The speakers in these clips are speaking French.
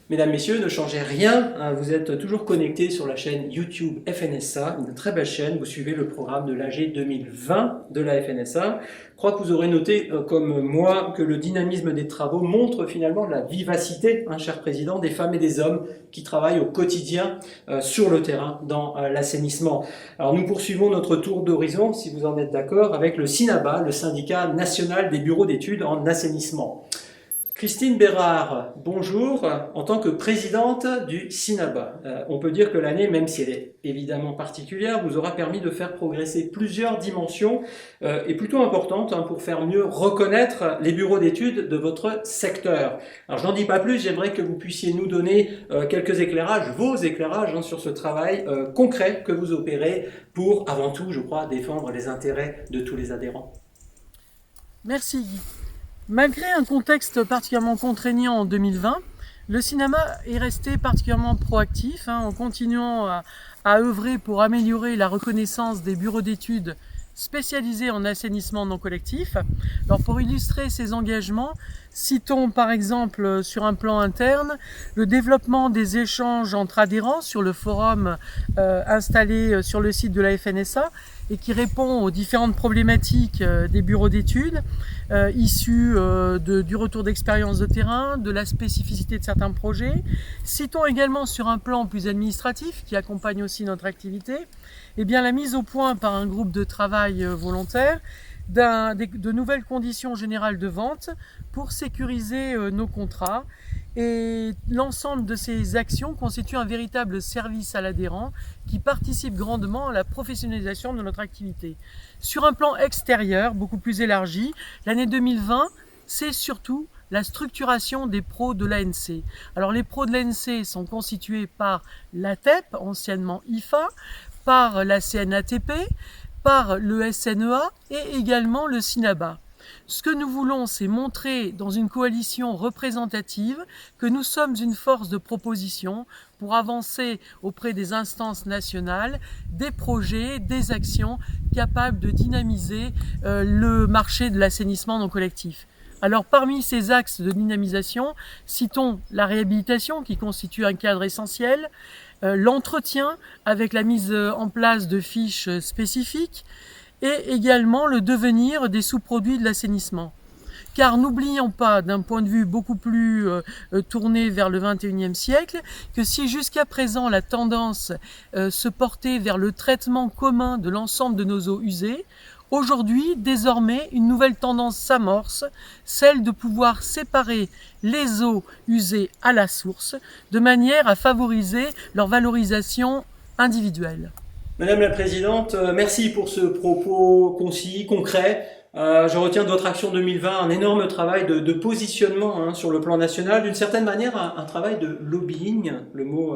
Mesdames, Messieurs, ne changez rien, hein, vous êtes toujours connectés sur la chaîne YouTube FNSA, une très belle chaîne, vous suivez le programme de l'AG 2020 de la FNSA. Je crois que vous aurez noté, comme moi, que le dynamisme des travaux montre finalement la vivacité, hein, cher Président, des femmes et des hommes qui travaillent au quotidien sur le terrain dans l'assainissement. Alors nous poursuivons notre tour d'horizon, si vous en êtes d'accord, avec le SINABA, le syndicat national des bureaux d'études en assainissement. Christine Bérard, bonjour. En tant que présidente du SINABA, on peut dire que l'année, même si elle est évidemment particulière, vous aura permis de faire progresser plusieurs dimensions et plutôt importantes hein, pour faire mieux reconnaître les bureaux d'études de votre secteur. Alors je n'en dis pas plus, j'aimerais que vous puissiez nous donner quelques éclairages, vos éclairages hein, sur ce travail concret que vous opérez pour, avant tout, je crois, défendre les intérêts de tous les adhérents. Merci Guy. Malgré un contexte particulièrement contraignant en 2020, le cinéma est resté particulièrement proactif en continuant à œuvrer pour améliorer la reconnaissance des bureaux d'études spécialisés en assainissement non collectif. Alors pour illustrer ces engagements, citons par exemple sur un plan interne le développement des échanges entre adhérents sur le forum installé sur le site de la FNSA et qui répond aux différentes problématiques des bureaux d'études issues du retour d'expérience de terrain, de la spécificité de certains projets. Citons également sur un plan plus administratif qui accompagne aussi notre activité, eh bien, la mise au point par un groupe de travail volontaire de nouvelles conditions générales de vente pour sécuriser nos contrats. Et l'ensemble de ces actions constitue un véritable service à l'adhérent qui participe grandement à la professionnalisation de notre activité. Sur un plan extérieur, beaucoup plus élargi, l'année 2020, c'est surtout la structuration des pros de l'ANC. Alors les pros de l'ANC sont constitués par l'ATEP, anciennement IFA, par la CNATP, par le SNEA et également le SINABA. Ce que nous voulons, c'est montrer dans une coalition représentative que nous sommes une force de proposition pour avancer auprès des instances nationales des projets, des actions capables de dynamiser le marché de l'assainissement non collectif. Alors parmi ces axes de dynamisation, citons la réhabilitation qui constitue un cadre essentiel, l'entretien avec la mise en place de fiches spécifiques, et également le devenir des sous-produits de l'assainissement. Car n'oublions pas, d'un point de vue beaucoup plus tourné vers le XXIe siècle, que si jusqu'à présent la tendance se portait vers le traitement commun de l'ensemble de nos eaux usées, aujourd'hui, désormais, une nouvelle tendance s'amorce, celle de pouvoir séparer les eaux usées à la source, de manière à favoriser leur valorisation individuelle. Madame la Présidente, merci pour ce propos concis, concret. Je retiens de votre action 2020 un énorme travail de positionnement hein, sur le plan national, d'une certaine manière un travail de lobbying, le mot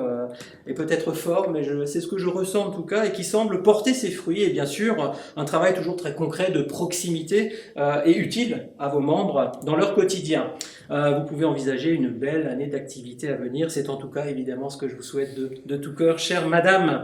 est peut-être fort, mais c'est ce que je ressens en tout cas, et qui semble porter ses fruits, et bien sûr un travail toujours très concret de proximité et utile à vos membres dans leur quotidien. Vous pouvez envisager une belle année d'activité à venir, c'est en tout cas évidemment ce que je vous souhaite de tout cœur, chère Madame.